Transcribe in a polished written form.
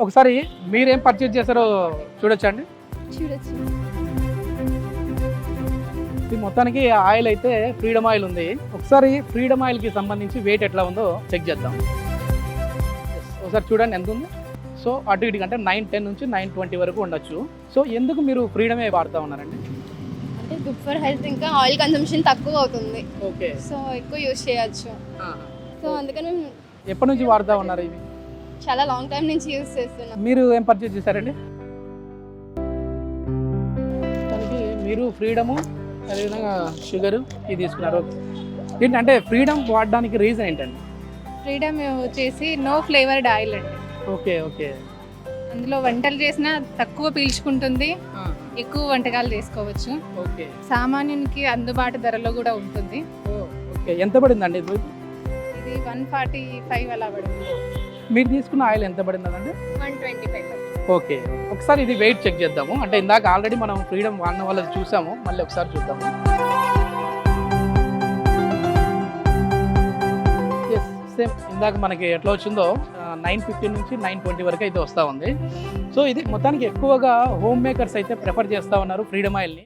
ఒకసారి మీరేం పర్చేజ్ చేశారో చూడొచ్చండి. చూడొచ్చు. ఇది మొత్తానికి ఆయిల్ అయితే ఫ్రీడమ్ ఆయిల్ ఉంది. ఒకసారి ఫ్రీడమ్ ఆయిల్కి సంబంధించి వెయిట్ ఎట్లా ఉందో చెక్ చేద్దాం. ఒకసారి చూడండి ఎంత ఉంది. సో అటు ఇటు అంటే 910 నుంచి 920 వరకు ఉండొచ్చు. సో ఎందుకు మీరు ఫ్రీడమే వాడుతూ ఉన్నారండి? అంటే గుడ్ ఫర్ హెల్త్, ఇంకా ఆయిల్ కన్సంప్షన్ తక్కువ అవుతుంది, ఓకే. సో ఎక్కువ యూజ్ చేయొచ్చు. సో అందుకని ఎప్పటి నుంచి వాడుతూ ఉన్నారు ఇవి? చాలా లాంగ్ టైం నుంచి యూజ్ చేస్తున్నాం. మీరు ఏం పర్చేజ్ చేశారండి? దానికి మీరు ఫ్రీడము అదేవిధంగా షుగరు ఇది తీసుకున్నారు. ఏంటంటే ఫ్రీడమ్ వాడడానికి రీజన్ ఏంటండి? ఫ్రీడమ్ వచ్చేసి నో ఫ్లేవర్డ్ ఆయిల్ అండి. Okay okay. అందులో వంటలు చేసినా తక్కువ పీల్చుకుంటుంది, ఎక్కువ వంటకాలు చేసుకోవచ్చు, ఓకే సామాన్యునికి అందుబాటు ధరలో కూడా ఉంటుంది. ఓకే. ఎంత పడిందండి ఇది? ఇది 145 అలా పడుతుంది. మీరు తీసుకున్న ఆయిల్ ఎంత పడిందండి? 125. ఓకే. ఒకసారి ఇది వెయిట్ చెక్ చేద్దాము. అంటే ఇందాక ఆల్రెడీ మనం ఫ్రీడమ్ వాడిన వాళ్ళది చూసాము, మళ్ళీ ఒకసారి చూద్దాము. ఎస్, సేమ్ ఇందాక మనకి ఎట్లా వచ్చిందో 915 నుంచి 920 వరకు అయితే వస్తూ ఉంది. సో ఇది మొత్తానికి ఎక్కువగా హోమ్ మేకర్స్ అయితే ప్రిఫర్ చేస్తూ ఉన్నారు ఫ్రీడమ్ ఆయిల్ని.